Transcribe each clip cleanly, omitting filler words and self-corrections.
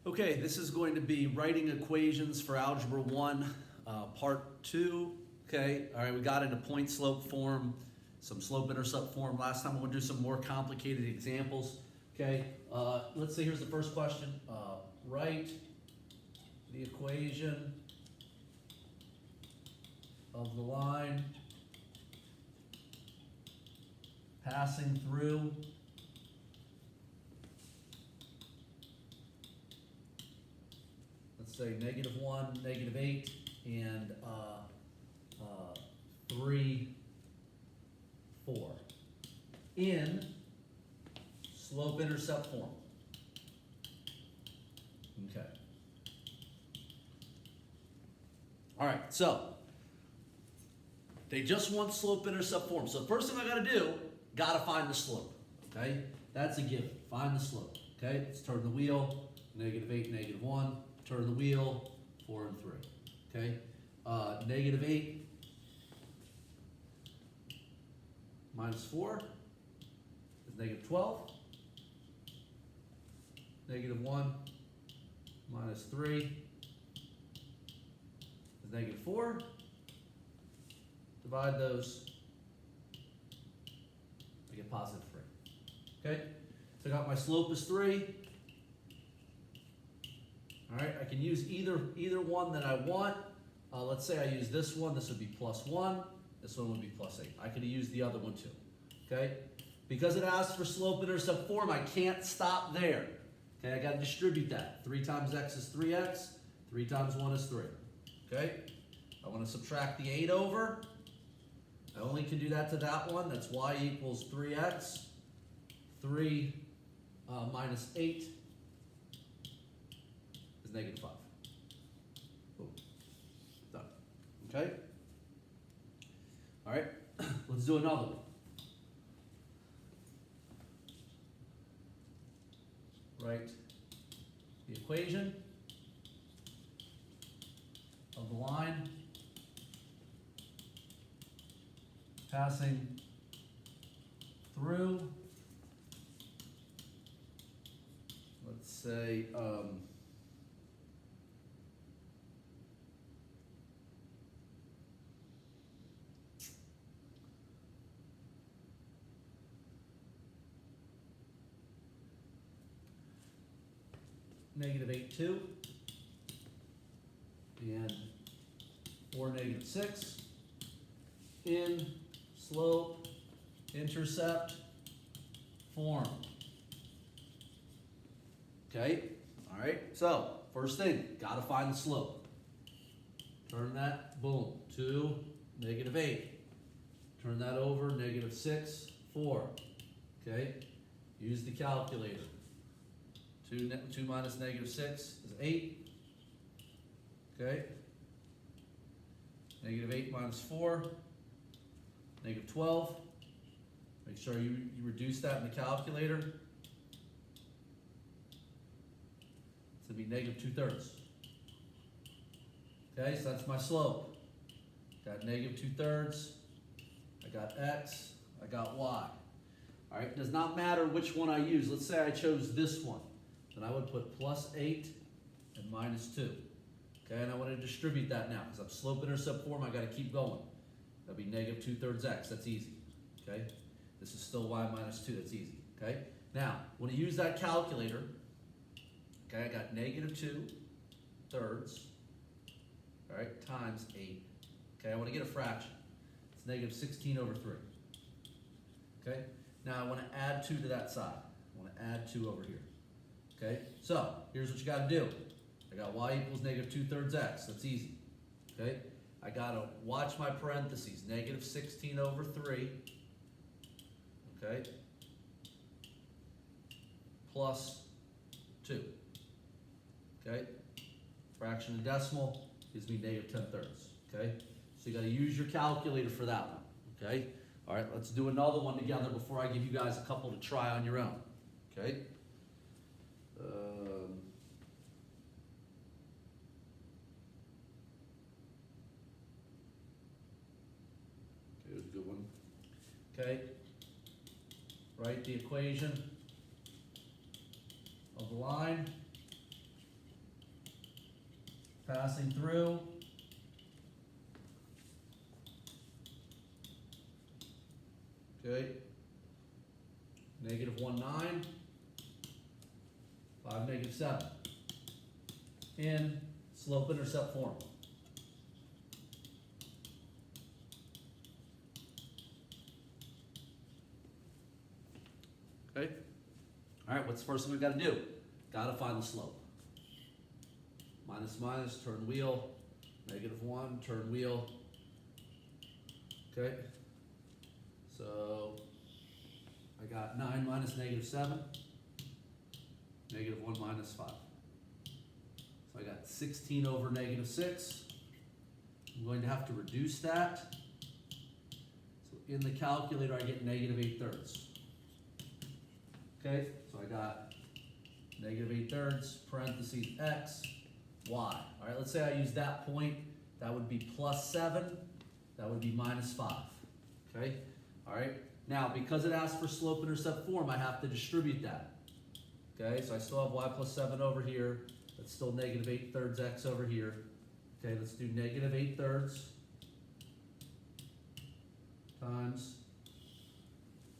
Okay, this is going to be writing equations for Algebra 1, Part 2. Okay, all right, we got into point slope form, some slope intercept form. Last time I'm going to do some more complicated examples. Okay, let's say here's the first question. Write the equation of the line passing through say -1, -8, and 3, 4 in slope intercept form. Okay. All right, so they just want slope intercept form. So the first thing I got to do, got to find the slope. Okay, that's a given. Find the slope. Okay, let's turn the wheel. -8, -1. Turn the wheel, 4 and 3. Okay, -8 minus 4 is -12. -1 minus 3 is -4. Divide those, I get +3. Okay, so I got my slope is 3. All right, I can use either one that I want. Let's say I use this one. This would be +1. This one would be +8. I could use the other one too. Okay, because it asks for slope intercept form, I can't stop there. Okay, I got to distribute that. 3 times x is 3x. 3 times 1 is 3. Okay, I want to subtract the 8 over. I only can do that to that one. That's y equals 3x. 3 minus 8 is -5. Boom. Done. Okay? All right, let's do another one. Write the equation of the line passing through, let's say, -8, 2, and 4, -6 in slope intercept form. Okay, all right, so first thing, gotta find the slope. Turn that, boom, 2, -8. Turn that over, -6, 4. Okay, use the calculator. 2 minus -6 is 8. Okay. -8 minus 4, -12. Make sure you reduce that in the calculator. It's going to be -2/3. Okay, so that's my slope. Got -2/3. I got x. I got y. All right, does not matter which one I use. Let's say I chose this one. Then I would put +8 and -2. Okay, and I want to distribute that now. Because I'm slope intercept form, I got to keep going. That'd be -2/3 x. That's easy. Okay, this is still y minus 2. That's easy. Okay, now when I use that calculator, okay, I got -2/3. All right, times 8. Okay, I want to get a fraction. It's -16/3. Okay, now I want to add 2 to that side. I want to add 2 over here. Okay, so here's what you got to do. I got y equals -2/3 x. That's easy. Okay, I got to watch my parentheses. -16/3. Okay, plus 2. Okay, fraction and decimal gives me -10/3. Okay, so you got to use your calculator for that one. Okay, all right, let's do another one together before I give you guys a couple to try on your own. Okay. Here's a good one. Okay, write the equation of the line passing through. Okay. -1, 9. 5, -7. In slope-intercept form. Okay. All right, what's the first thing we got to do? Got to find the slope. Minus, minus, turn wheel. -1, turn wheel. Okay. So I got 9 minus -7. -1 minus 5. So I got 16 over -6. I'm going to have to reduce that. So in the calculator, I get -8/3. Okay, so I got -8/3, parentheses x, y. All right, let's say I use that point. That would be +7. That would be -5. Okay, all right. Now, because it asks for slope-intercept form, I have to distribute that. Okay, so I still have y plus 7 over here. That's still -8/3 x over here. Okay, let's do -8/3 times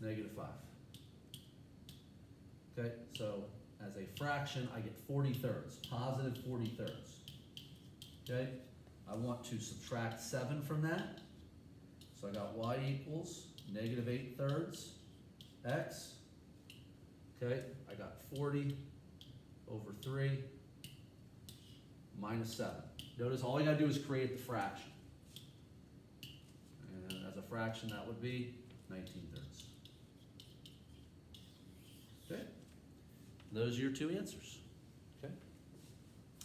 -5. Okay, so as a fraction, I get 40/3, positive 40/3. Okay, I want to subtract 7 from that. So I got y equals -8/3 x. Okay, I got 40 over 3 minus 7. Notice all you gotta do is create the fraction. And as a fraction, that would be 19/3. Okay, those are your two answers. Okay,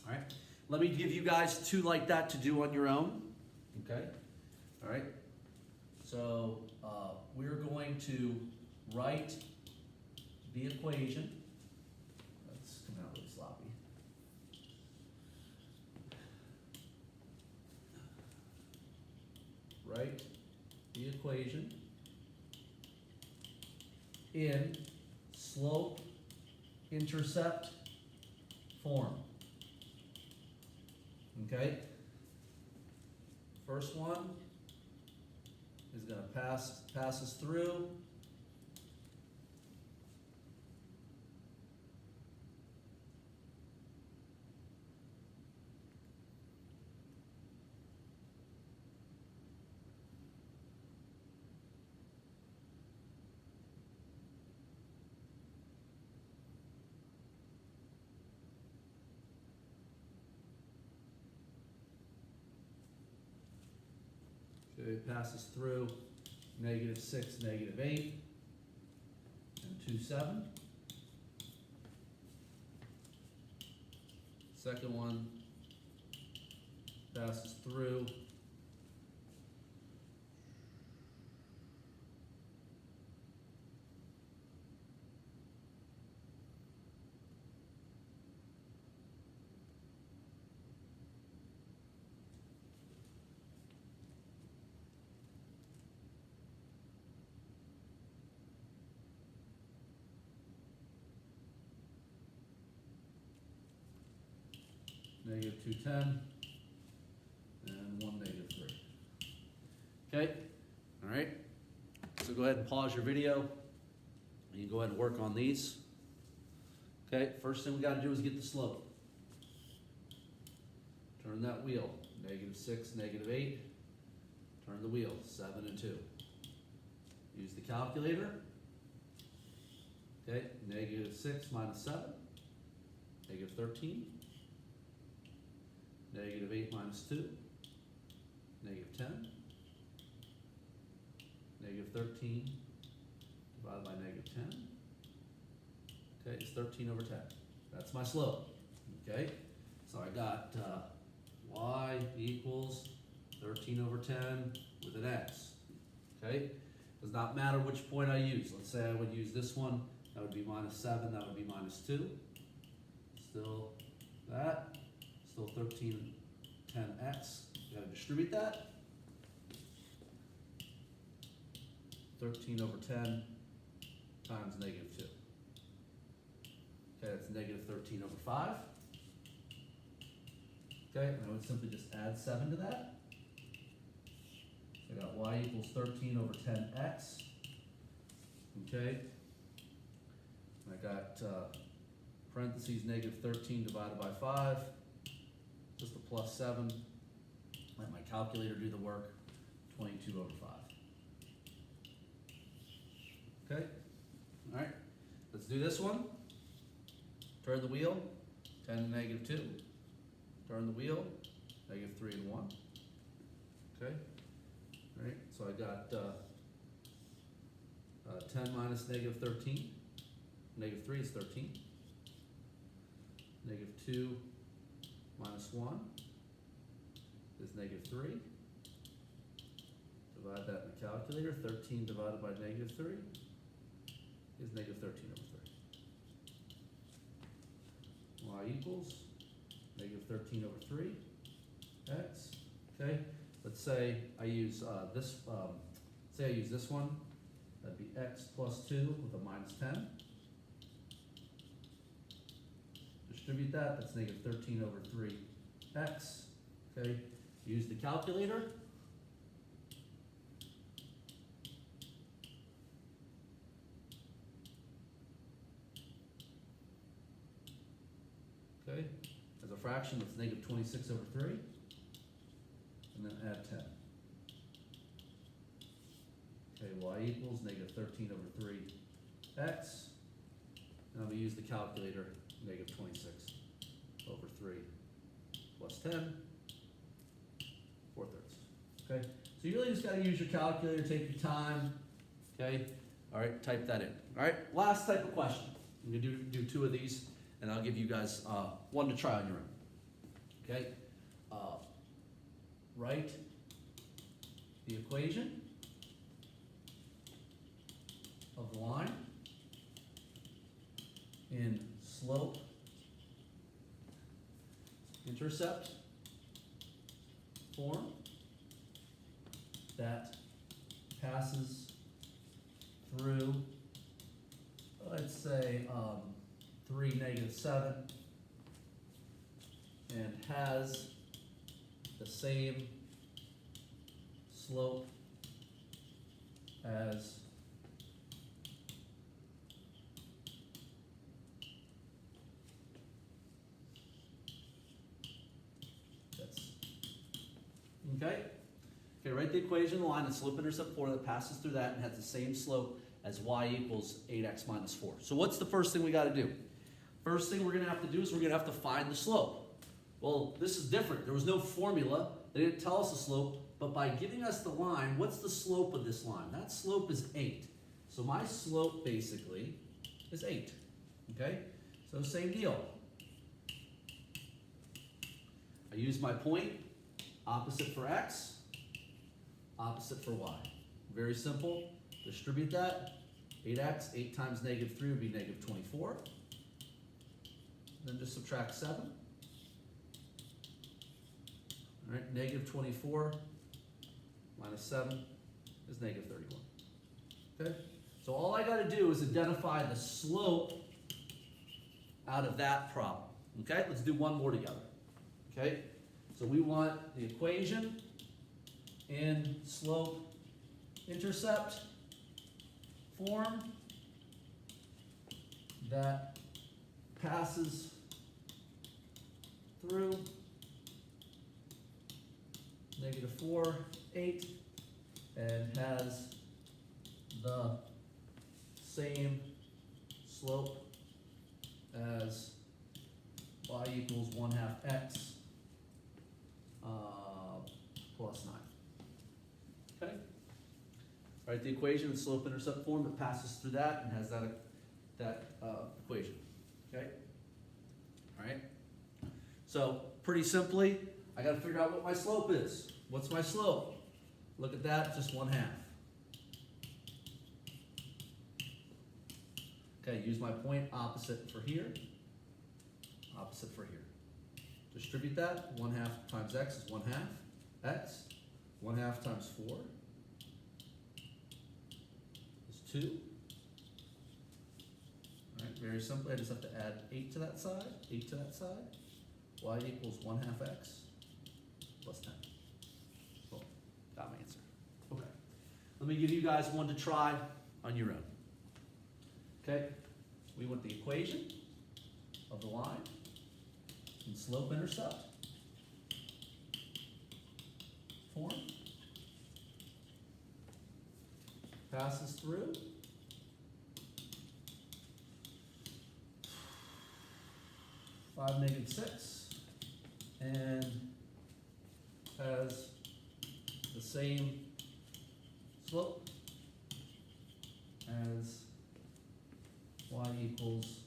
all right. Let me give you guys two like that to do on your own. Okay, all right. So we're going to write the equation. That's coming out really sloppy. Write the equation in slope-intercept form. Okay? First one is going to pass us through. It passes through -6, -8, and 2, 7. Second one passes through -210 and 1 -3. Okay, all right. So go ahead and pause your video. And you go ahead and work on these. Okay, first thing we got to do is get the slope. Turn that wheel. -6, -8. Turn the wheel. 7 and 2. Use the calculator. Okay, -6 minus 7. -13. -8 minus 2, -10, -13 divided by -10. Okay, it's 13 over 10. That's my slope. Okay, so I got y equals 13 over 10 with an x. Okay, does not matter which point I use. Let's say I would use this one. That would be -7. That would be -2. Still that. Still 13, 10x. You gotta distribute that. 13 over 10 times -2. Okay, that's -13 over 5. Okay, and I would simply just add 7 to that. So I got y equals 13 over 10x. Okay. And I got parentheses negative 13 divided by 5. Just a plus 7. Let my calculator do the work. 22 over 5. Okay. All right. Let's do this one. Turn the wheel. 10 to negative 2. Turn the wheel. Negative 3 and 1. Okay. All right. So I got 10 minus negative 13. Negative 3 is 13. Negative 2 minus 1 is negative 3. Divide that in the calculator. 13 divided by negative 3 is negative 13 over 3. Y equals negative 13 over 3 x. Okay. Let's say I use this. Say I use this one. That'd be x plus 2 with a minus 10. Distribute that. That's negative 13 over 3x. Okay. Use the calculator. Okay. As a fraction, that's negative 26 over 3. And then add 10. Okay, y equals negative 13 over 3x. And I'm going to use the calculator, negative 26 over 3 plus 10, 4/3. Okay, so you really just got to use your calculator, take your time. Okay, all right, type that in. All right, last type of question. I'm going to do 2 of these, and I'll give you guys one to try on your own. Okay, write the equation of the line in slope intercept form that passes through, let's say, 3, negative 7, and has the same slope as this. Okay? Okay, write the equation of the line in slope-intercept form that passes through that and has the same slope as y equals 8x minus 4. So what's the first thing we got to do? First thing we're going to have to do is we're going to have to find the slope. Well, this is different. There was no formula. They didn't tell us the slope. But by giving us the line, what's the slope of this line? That slope is 8. So my slope basically is 8. Okay? So same deal. I use my point, opposite for x, opposite for y. Very simple. Distribute that. 8x, 8 times negative 3 would be negative 24. Then just subtract 7. All right, negative 24 minus 7 is negative 31. Okay? So all I got to do is identify the slope out of that problem. Okay? Let's do one more together. Okay? So we want the equation in slope intercept form that passes through negative 4, 8, and has the same slope as y equals 1/2 x plus 9. Okay? Write the equation in slope-intercept form that passes through that and has that equation. Okay? All right? So, pretty simply, I got to figure out what my slope is. What's my slope? Look at that, just 1/2. Okay, use my point opposite for here, opposite for here. Distribute that. 1/2 times x is 1/2 x. 1/2 times 4 is 2. All right, very simply, I just have to add 8 to that side, 8 to that side. Y equals 1/2 x plus 10. Boom, got my answer. Okay, let me give you guys one to try on your own. Okay, we want the equation of the line in slope-intercept form. Passes through. Five negative 6, and has the same slope as y equals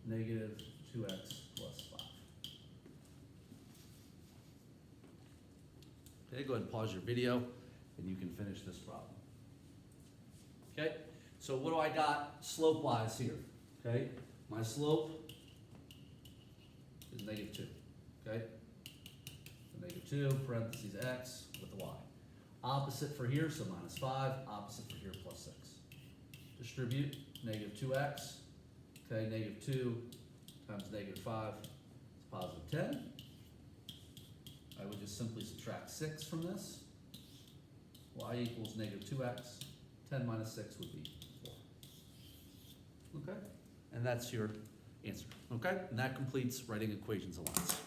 negative 2x plus 5. Okay, go ahead and pause your video and you can finish this problem. Okay, so what do I got slope-wise here? Okay, my slope is negative 2. Okay, so negative 2, parentheses x with the y. Opposite for here, so minus 5. Opposite for here, plus 6. Distribute negative 2x. Okay, negative 2 times negative 5 is positive 10. I would just simply subtract 6 from this. Y equals negative 2x. 10 minus 6 would be 4. Okay? And that's your answer. Okay? And that completes writing equations of lines.